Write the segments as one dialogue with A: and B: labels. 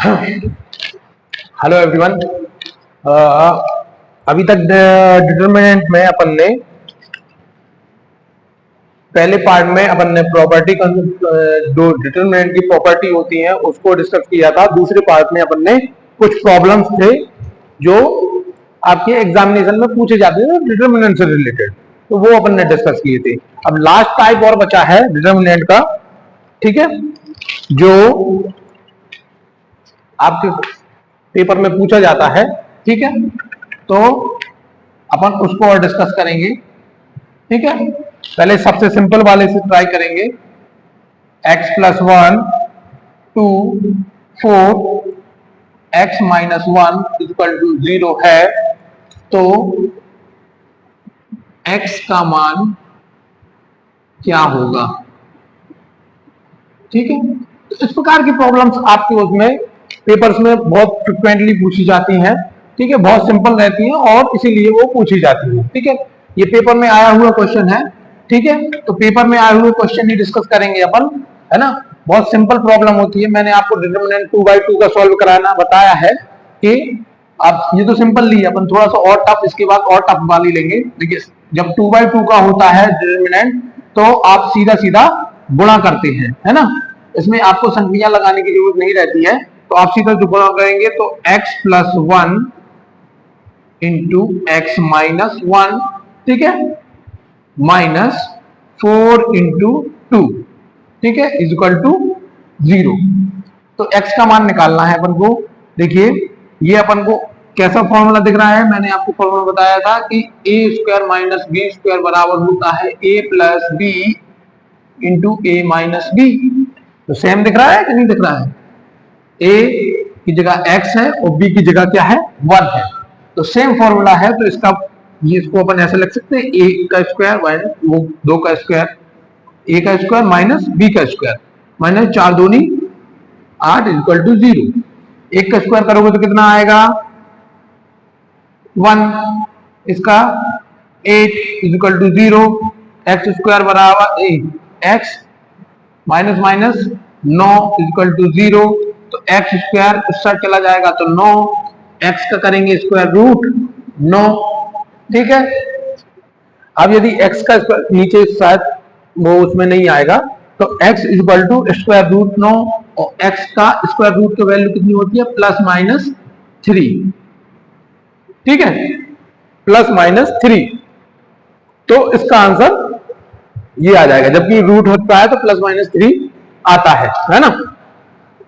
A: Hello everyone. अभी तक determinant में अपन ने पहले पार्ट में अपन ने प्रॉपर्टी जो डिटरमिनेंट की प्रॉपर्टी होती है उसको डिस्कस किया था। दूसरे पार्ट में अपन ने कुछ प्रॉब्लम्स थे जो आपके एग्जामिनेशन में पूछे जाते थे डिटरमिनेंट से रिलेटेड, तो वो अपन ने डिस्कस किए थे। अब लास्ट टाइप और बचा है डिटरमिनेंट का, ठीक है, जो आपके पेपर में पूछा जाता है, ठीक है। तो अपन उसको और डिस्कस करेंगे, ठीक है। पहले सबसे सिंपल वाले से ट्राई करेंगे। x+1 2 4 x-1 इक्वल टू 0 है, तो x का मान क्या होगा, ठीक है। तो इस प्रकार की प्रॉब्लम्स आपके उसमें पेपर्स में बहुत फ्रिक्वेंटली पूछी जाती हैं, ठीक है। बहुत सिंपल रहती हैं और इसीलिए वो पूछी जाती है, ठीक है। ये पेपर में आया हुआ क्वेश्चन है, ठीक है। तो पेपर में आए हुए क्वेश्चन ही डिस्कस करेंगे अपन, है ना। बहुत सिंपल प्रॉब्लम होती है। मैंने आपको डिटरमिनेंट 2/2 का सॉल्व कराना बताया है कि अब ये तो सिंपल ली, अपन थोड़ा सा और टफ, इसके बाद और टफ वाली लेंगे। देखिए, जब 2/2 का होता है डिटरमिनेंट, तो आप सीधा सीधा गुणा करते हैं, है ना। इसमें आपको संख्या लगाने की जरूरत नहीं रहती है, तो आप सीधा जो गुणा करेंगे तो x+1 इंटू x-1, ठीक है, -4 इंटू 2, ठीक है, इक्वल टू 0। तो x का मान निकालना है अपन को। देखिए, ये अपन को कैसा फॉर्मूला दिख रहा है, मैंने आपको फॉर्मूला बताया था कि a² - b² बराबर होता है a plus b into a minus b. तो सेम दिख रहा है कि नहीं दिख रहा है। a की जगह x है और b की जगह क्या है, 1 है। तो सेम फॉर्मूला है, तो इसका ये इसको अपन ऐसे लिख सकते हैं, a का स्क्वायर माइनस वो 2 का स्क्वायर, a का स्क्वायर माइनस b का स्क्वायर, माइनस 4 दूनी 8 इक्वल टू 0। 1 का स्क्वायर करोगे तो कितना आएगा, 1। इसका 8 इक्वल टू 0। एक्स स्क्वायर बराबर x minus minus 9 equal to 0। तो एक्स स्क्वायर उस साइड चला जाएगा तो 9, एक्स का करेंगे स्क्वायर रूट 9, ठीक है। अब यदि x का स्क्वायर नीचे शायद वो उसमें नहीं आएगा, तो x equal to square root 9, और x का स्क्वायर रूट की वैल्यू कितनी होती है, +-3, ठीक है, +-3। तो इसका आंसर ये आ जाएगा, जबकि रूट होता है तो +-3 आता है ना।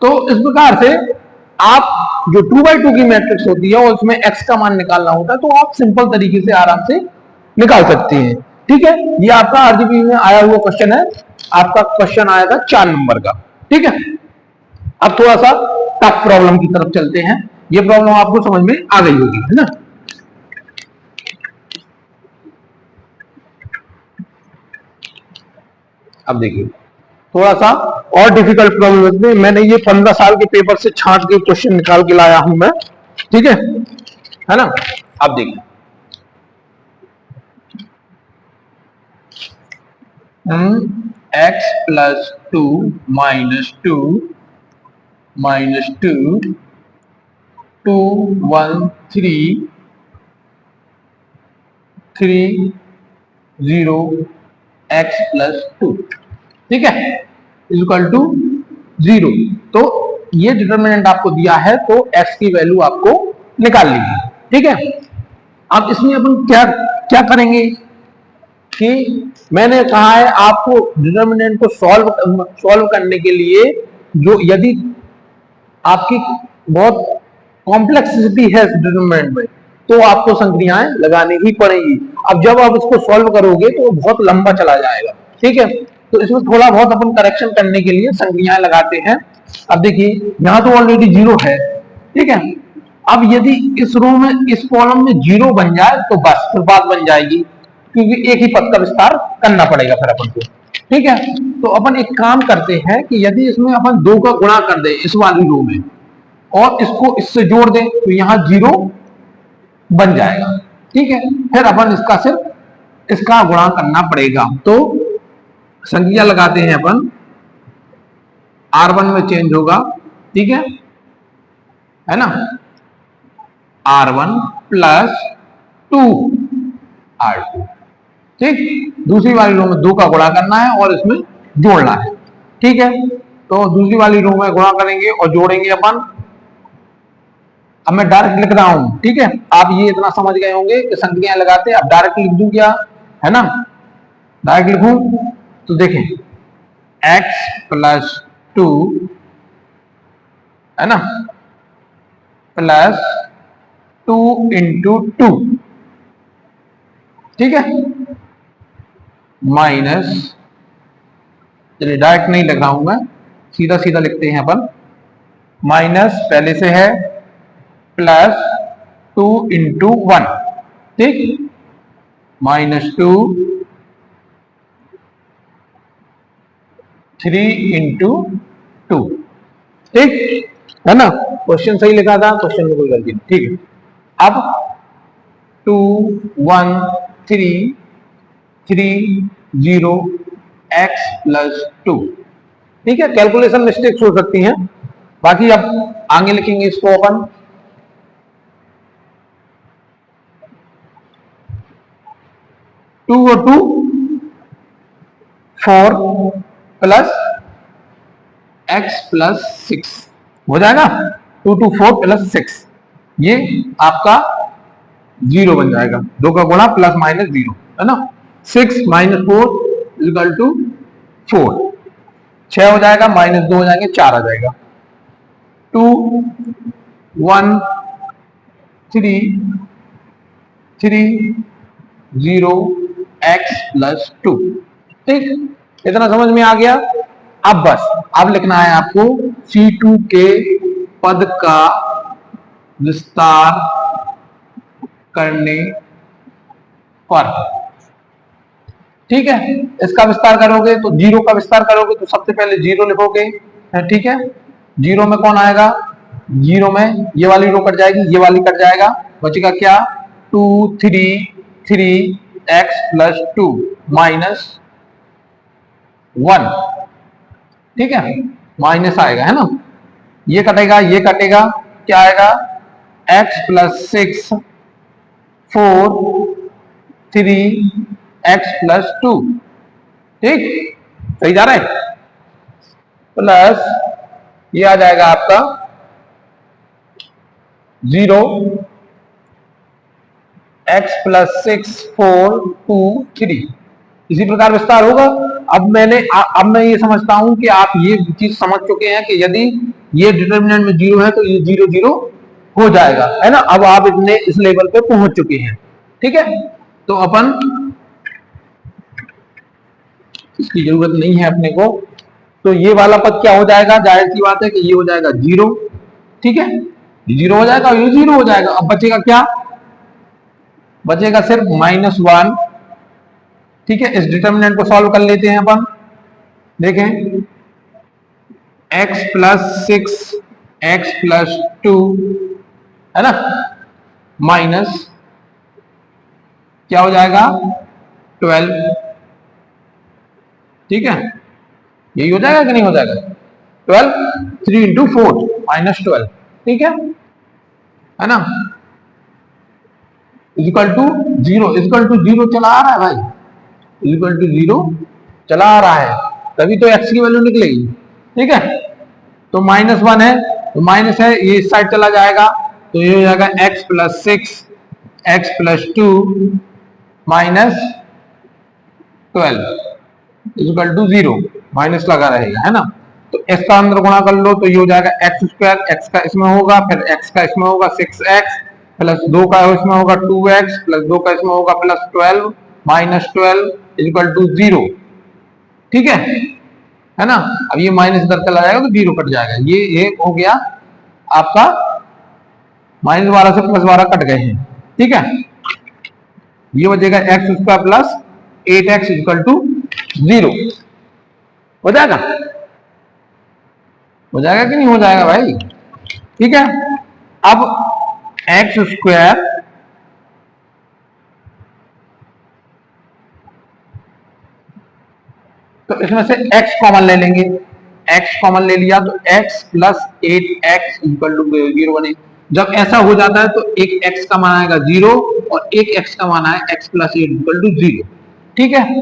A: तो इस प्रकार से आप जो 2/2 की मैट्रिक्स होती है और उसमें x का मान निकालना होता है, तो आप सिंपल तरीके से आराम से निकाल सकते हैं, ठीक है। ये आपका आरजीपी में आया हुआ क्वेश्चन है, आपका क्वेश्चन आया था 4 नंबर का, ठीक है। अब थोड़ा सा टफ प्रॉब्लम की तरफ चलते हैं। ये प्रॉब्लम आपको समझ में आ गई होगी, है ना। अब देखिए, थोड़ा सा और डिफिकल्ट प्रॉब्लम में मैंने ये 15 साल के पेपर से छांट के क्वेश्चन निकाल के लाया हूं मैं, ठीक है ना। अब देखिए, x+2 - 2 - 2 2 1 3 3 0 x+2, ठीक है, इक्वल टू 0। तो ये डिटरमिनेंट आपको दिया है, तो x की वैल्यू आपको निकालनी है, ठीक है। अब इसमें अपन क्या क्या करेंगे कि मैंने कहा है आपको डिटरमिनेंट को सॉल्व करने के लिए, जो यदि आपकी बहुत कॉम्प्लेक्सिटी है डिटरमिनेंट में, तो आपको संक्रियाएं लगानी ही पड़ेगी। अब जब आप इसको सॉल्व करोगे तो बहुत लंबा चला जाएगा, ठीक है। तो इसमें थोड़ा बहुत अपन करेक्शन करने के लिए संक्रियाएं लगाते हैं। अब देखिए, यहां तो ऑलरेडी 0 है, ठीक है। अब यदि इस रो में, इस कॉलम में 0 बन जाए तो बस फिर बात बन जाएगी, क्योंकि एक ही पद का विस्तार करना पड़ेगा फिर अपन को, ठीक है। तो अपन एक काम करते हैं कि यदि इसमें अपन 2 का गुणा कर दे इस वाली रो में, और इसको इससे जोड़ दें, तो यहां 0 बन जाएगा, ठीक है। फिर अपन इसका सिर्फ इसका गुणा करना पड़ेगा। तो संख्या लगाते हैं अपन, R1 में चेंज होगा, ठीक है, है ना, R1 प्लस 2R2। ठीक, दूसरी वाली रो में 2 का गुणा करना है और इसमें जोड़ना है। ठीक है, तो दूसरी वाली रो में गुणा करेंगे और जोड़ेंगे अपन। अब मैं डायरेक्ट लिख रहा हूं, ठीक है, आप ये इतना समझ गए होंगे कि संख्याएं लगाते अब डायरेक्ट लिख दूं क्या, है ना, डायरेक्ट लिखूं तो देखें, x प्लस 2, है ना, प्लस 2 × 2, ठीक है, माइनस, चलिए डायरेक्ट नहीं लिख रहा हूं मैं, सीधा सीधा लिखते हैं अपन, माइनस पहले से है, प्लस 2 × 1, ठीक, -2, 3 × 2, ठीक है ना, क्वेश्चन सही लिखा था, क्वेश्चन में कोई गलती नहीं, ठीक है। अब 2 1 3 3 0 x प्लस 2, ठीक है, कैलकुलेशन मिस्टेक्स हो सकती हैं, बाकी अब आगे लिखेंगे इसको अपन, 2 और 2 4 प्लस x प्लस 6 हो जाएगा, 2 2 4 प्लस 6, ये आपका 0 बन जाएगा, 2 का गुणा प्लस माइनस 0, है ना, 6 - 4 इक्वल टू 4, 6 हो जाएगा, -2 हो जाएंगे, 4 आ जाएगा, 2 1 3 3 0 x प्लस 2, ठीक, इतना समझ में आ गया। अब बस अब लिखना है आपको C2 के पद का विस्तार करने पर, ठीक है, इसका विस्तार करोगे तो 0 का विस्तार करोगे तो सबसे पहले 0 लिखोगे, ठीक है, 0 में कौन आएगा, 0 में ये वाली रो कट जाएगी, ये वाली कट जाएगा, बचेगा क्या, 2 3 3 x प्लस 2 माइनस 1, ठीक है, माइनस आएगा, है ना, ये कटेगा, क्या आएगा, x प्लस 6 4 3 x प्लस 2, ठीक, सही जा रहा है, प्लस ये आ जाएगा आपका 0 x प्लस 6 4 2 3, इसी प्रकार विस्तार होगा। अब अब मैं ये समझता हूं कि आप ये चीज समझ चुके हैं कि यदि ये डिटर्मिनेंट में 0 है तो ये 0 0 हो जाएगा, है ना, अब आप इतने इस लेवल पे पहुंच चुके हैं, ठीक है, तो अपन इसकी जरूरत नहीं है अपने को, तो ये वाला पद क्या हो जाएगा, जाहिर सी बात है कि ये हो जाएगा 0, ठीक है, 0 हो जाएगा, ये 0 हो जाएगा, अब बचेगा क्या, बचेगा सिर्फ -1, ठीक है, इस डिटर्मिनेंट को सॉल्व कर लेते हैं अपन, देखें, x प्लस 6 x प्लस 2, है ना, माइनस क्या हो जाएगा 12, ठीक है, यही हो जाएगा कि नहीं हो जाएगा, 12 3 × 4 -12, ठीक है ना, इक्वल टू 0, इक्वल टू 0 चला आ रहा है भाई, इक्वल टू 0 चला आ रहा है, तभी तो x की वैल्यू निकलेगी, ठीक है, तो -1 है, तो माइनस है, ये इस साइड चला जाएगा, तो ये हो जाएगा x plus 6 x plus 2 minus 12 equal to 0, minus लगा रहेगा, है ना, तो इसका अंदर गुणा कर लो तो ये हो जाएगा एक्स स्क्वायर, एक्स का इसमें होगा, फिर एक्स का इसमें होगा 6x प्लस 2 का इसमें होगा 2x प्लस 2 का इसमें होगा प्लस 12 -12 इक्वल टू 0, ठीक है ना, अब ये माइनस इधर चला जाएगा तो 0 कट जाएगा, ये हो गया आपका -12 से +12 कट गए हैं, ठीक है, ये बचेगा x square plus 8x equal to 0, हो जाएगा, हो जाएगा कि नहीं हो जाएगा भाई, ठीक है, अब एक्स स्क्वायर तो इसमें से x कॉमन ले लेंगे, x कॉमन ले लिया तो x plus 8x equal to 0 बने। जब ऐसा हो जाता है तो एक x का मान आएगा 0 और एक x का मान आए x प्लस 8 इक्वल टू 0। ठीक है,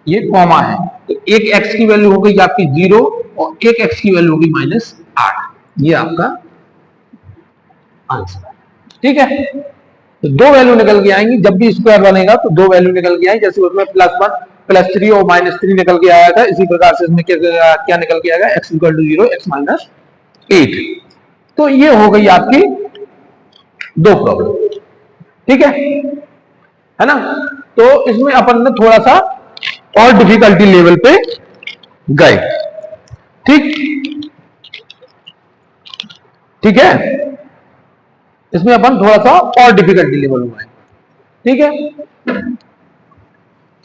A: ये कॉमा है तो एक x की वैल्यू हो गई आपकी 0 और एक x की वैल्यू होगी -8। ये आपका आंसर है। ठीक है, तो दो वैल्यू निकल के आएंगी जब भी स्क्वायर बनेगा तो दो वैल्यू निकल के आएंगी। जैसे उसमें +1 +3 और -3 निकल के आया था, इसी प्रकार से इसमें क्या निकल के आएगा x इक्वल टू 0 x -8। तो ये हो गई आपकी दो प्रॉब्लम। ठीक है ना। तो इसमें अपन ने थोड़ा सा और डिफिकल्टी लेवल पे गए। ठीक ठीक है, इसमें अपन थोड़ा सा और डिफिकल्टी लेवल हुआ है। ठीक है,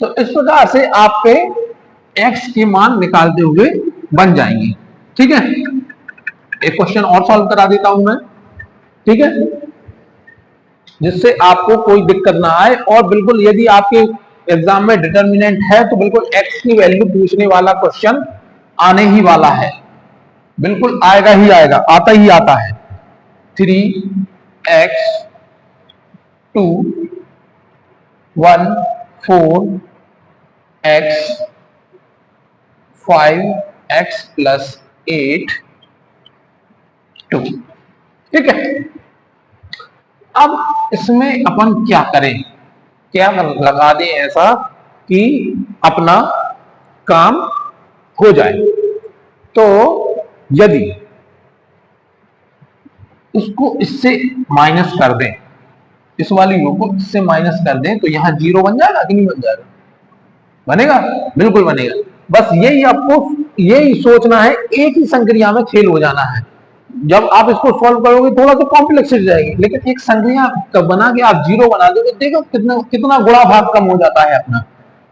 A: तो इस प्रकार से आपके x के मान निकालते हुए बन जाएंगे। ठीक है, एक क्वेश्चन और सॉल्व करा देता हूं मैं। ठीक है, जिससे आपको कोई दिक्कत ना आए और बिल्कुल यदि आपके एग्जाम में डिटर्मिनेंट है तो बिल्कुल x की वैल्यू पूछने वाला क्वेश्चन आने ही वाला है, बिल्कुल आएगा ही आएगा, आता ही आता है। 3x 2 1 4 x 5x plus 8 2। ठीक है, अब इसमें अपन क्या करें, क्या लगा दें ऐसा कि अपना काम हो जाए। तो यदि इसको इससे माइनस कर दें, इस वाली रो को इससे माइनस कर दें तो यहां 0 बन जाएगा कि नहीं बन जाएगा? बनेगा, बिल्कुल बनेगा। बस यही आपको यही सोचना है, एक ही संक्रिया में खेल हो जाना है। जब आप इसको सॉल्व करोगे थोड़ा सा कॉम्प्लेक्स हो जाएगी, लेकिन एक संख्या बना के आप 0 बना दोगे, देखो कितना कितना गुणा भाग कम हो जाता है अपना।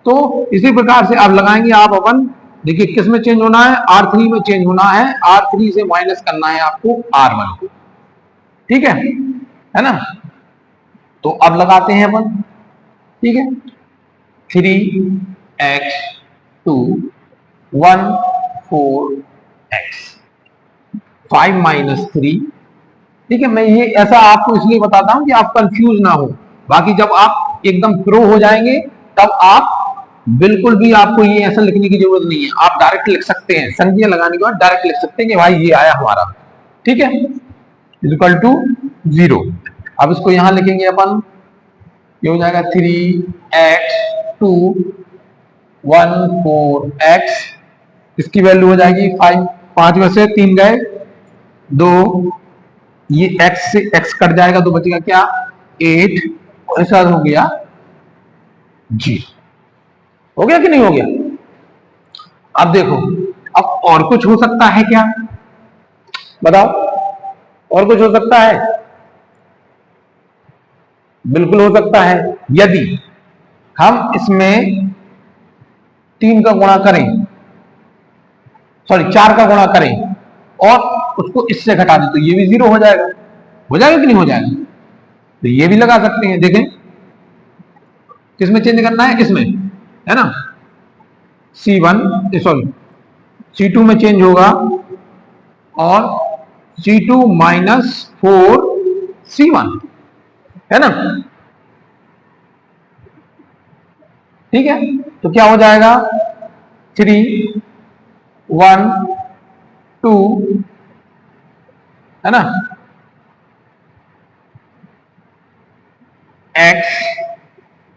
A: तो इसी प्रकार से आप लगाएंगे, आप अपन देखिए किस में चेंज होना है, R3 में चेंज होना है, R3 से माइनस करना है आपको R1 को। ठीक है ना। तो अब लगाते हैं अपन। ठीक है, 3x 2 1 4x 5 -3। ठीक है, मैं ये ऐसा आपको इसलिए बताता हूं कि आप कंफ्यूज ना हो। बाकी जब आप एकदम प्रो हो जाएंगे तब आप बिल्कुल भी आपको ये ऐसा लिखने की जरूरत नहीं है, आप डायरेक्ट लिख सकते हैं, संख्या लगाने के बाद डायरेक्ट लिख सकते हैं कि भाई ये आया हमारा। ठीक है, इक्वल टू 0। अब इसको यहां लिखेंगे अपन, ये हो जाएगा 3x 2 1 4x, इसकी वैल्यू हो जाएगी 5, 5 में से 3 गए 2, ये x से x कट जाएगा तो बचेगा क्या 8, और ऐसा हो गया जी। हो गया कि नहीं हो गया? अब देखो, अब और कुछ हो सकता है क्या, बताओ? और कुछ हो सकता है? बिल्कुल हो सकता है। यदि हम इसमें 3 का गुणा करें, सॉरी 4 का गुणा करें और उसको इससे घटा दें तो ये भी 0 हो जाएगा। हो जाएगा कि नहीं हो जाएगा? तो ये भी लगा सकते हैं। देखें किसमें चेंज करना है, इसमें, है ना। C1 सॉरी C2 में चेंज होगा और C2 -4 C1, है ना। ठीक है, तो क्या हो जाएगा 3 1 2, है ना, x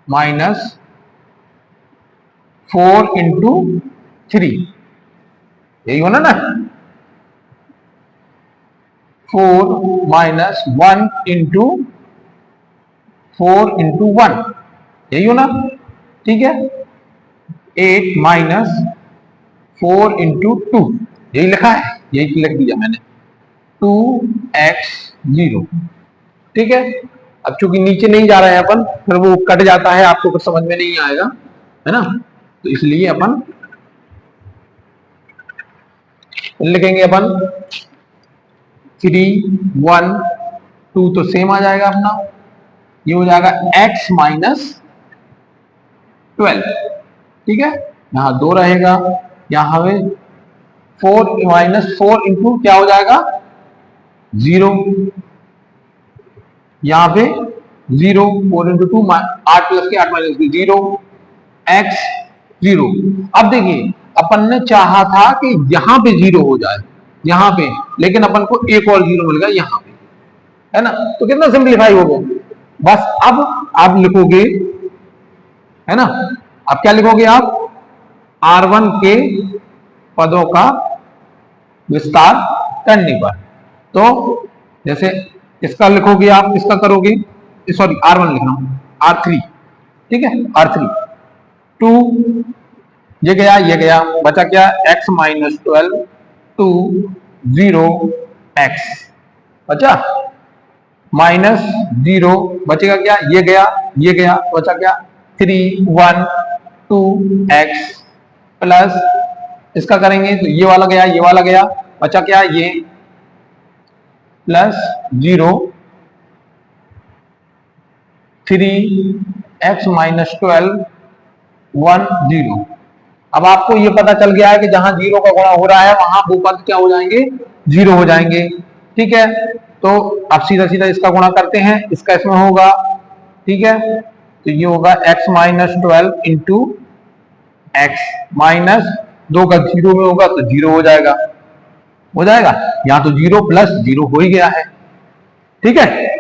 A: -4 इंटू 3, यही होना ना। 4 -1 इंटू 4 इंटू 1, यही होना। ठीक है, 8 -4 इंटू 2, यही लिखा है, यही लिख दिया मैंने, 2x 0। ठीक है, अब चूंकि नीचे नहीं जा रहे हैं अपन, फिर वो कट जाता है, आपको कुछ समझ में नहीं आएगा, है ना। तो इसलिए अपन लिखेंगे अपन 3 1 2 तो सेम आ जाएगा अपना, ये हो जाएगा x -12। ठीक है, यहां 2 रहेगा, यहां हमें 4 माइनस 4 इंटू क्या हो जाएगा 0, यहां पे 0, 4 इंटू 2 8 प्लस के 8 माइनस 0 x 0। अब देखिए अपन ने चाहा था कि यहां पे 0 हो जाए यहां पे, लेकिन अपन को एक और 0 मिल गया यहां पे, है ना। तो कितना सिंप्लीफाई हो गया। बस अब आप लिखोगे, है ना, अब क्या लिखोगे आप R1 के पदों का विस्तार करने पर। तो जैसे इसका लिखोगे आप, इसका करोगे, सॉरी R1 लिख रहा हूं, R3, ठीक है, R3 2, ये गया, बचा क्या x माइनस 12 टू 0 x, बचा माइनस 0, बचेगा क्या, ये गया, बचा क्या 3 1 2 x प्लस इसका करेंगे तो ये वाला गया, बचा क्या ये प्लस 0 3 x माइनस 12 1 0। अब आपको ये पता चल गया है कि जहां 0 का गुणा हो रहा है वहां वो पद क्या हो जाएंगे 0 हो जाएंगे, ठीक है। तो अब सीधा सीधा इसका गुणा करते हैं, इसका इसमें होगा, ठीक है। तो ये होगा x minus 12 into x minus 2 का 0 में होगा तो 0 हो जाएगा, यहां तो 0 प्लस 0 हो ही गया है, ठीक है।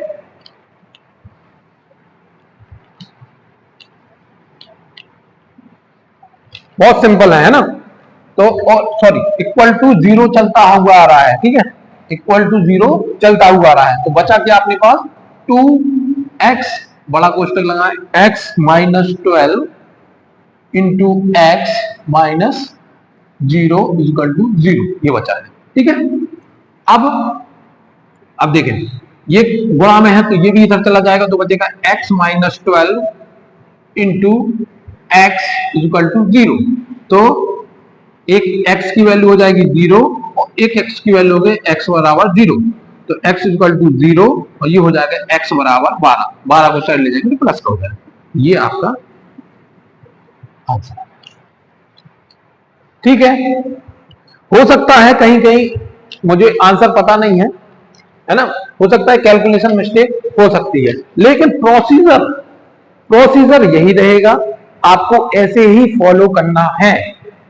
A: बहुत सिंपल है ना। तो सॉरी इक्वल टू 0 चलता हुआ आ रहा है, ठीक है, इक्वल टू 0 चलता हुआ आ रहा है। तो बचा क्या अपने पास 2x, बड़ा कोष्टक लगाए, x minus 12 into x minus 0 equal to 0, ये बचा है, ठीक है। अब देखें ये गुणा में है तो ये भी इधर चला जाएगा, तो बचेगा x minus 12 into x equal to 0। तो एक x की वैल्यू हो जाएगी 0 और एक x की वैल्यू हो गई x बराबर 0। तो x इक्वल टू 0 और ये हो जाएगा x बराबर 12, 12 को साइड ले जाएंगे तो प्लस का हो जाएगा, ये आपका आंसर, ठीक है। हो सकता है कहीं कहीं मुझे आंसर पता नहीं है ना, हो सकता है कैलकुलेशन मिस्टेक हो सकती है, लेकिन प्रोसीजर यही रहेगा, आपको ऐसे ही फॉलो करना है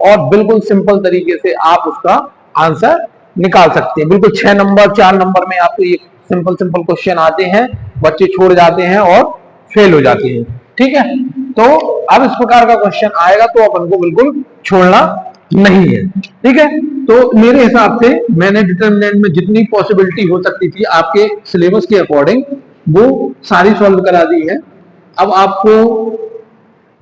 A: और बिल्कुल सिंपल तरीके से आप उसका आंसर निकाल सकते हैं। बिल्कुल 6 नंबर 4 नंबर में आपको ये सिंपल क्वेश्चन आते हैं, बच्चे छोड़ जाते हैं और फेल हो जाते हैं, ठीक है। तो अब इस प्रकार का क्वेश्चन आएगा तो अपन को बिल्कुल छोड़ना नहीं है, ठीक है। तो मेरे हिसाब से मैंने डिटरमिनेंट में जितनी पॉसिबिलिटी हो सकती थी आपके सिलेबस के अकॉर्डिंग वो सारी सॉल्व करा दी है। अब आपको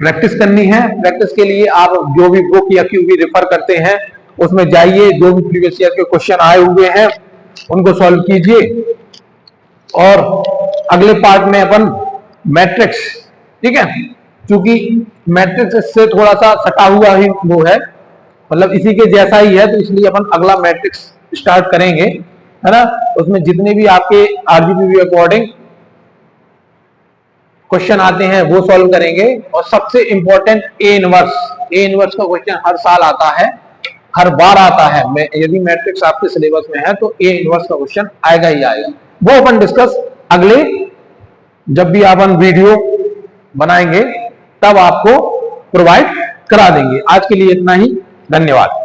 A: प्रैक्टिस करनी है, प्रैक्टिस के लिए आप जो भी बुक या क्यूबी रेफर करते हैं उसमें जाइए, जो भी प्रीवियस ईयर के क्वेश्चन आए हुए हैं उनको सॉल्व कीजिए और अगले पार्ट में अपन मैट्रिक्स, ठीक है, क्योंकि मैट्रिक्स से थोड़ा सा सटा हुआ ही वो है, मतलब इसी के जैसा ही है, तो इसलिए अपन अगला मैट्रिक्स स्टार्ट करेंगे, है ना। उसमें जितने भी आपके आरजीपीवी अकॉर्डिंग क्वेश्चन आते हैं वो सॉल्व करेंगे और सबसे इंपॉर्टेंट ए इनवर्स का क्वेश्चन हर साल आता है, हर बार आता है। यदि मैट्रिक्स आपके सिलेबस में है तो ए इनवर्स का क्वेश्चन आएगा ही आएगा, वो अपन डिस्कस अगले जब भी अपन वीडियो बनाएंगे तब आपको प्रोवाइड करा देंगे। आज के लिए इतना ही, धन्यवाद।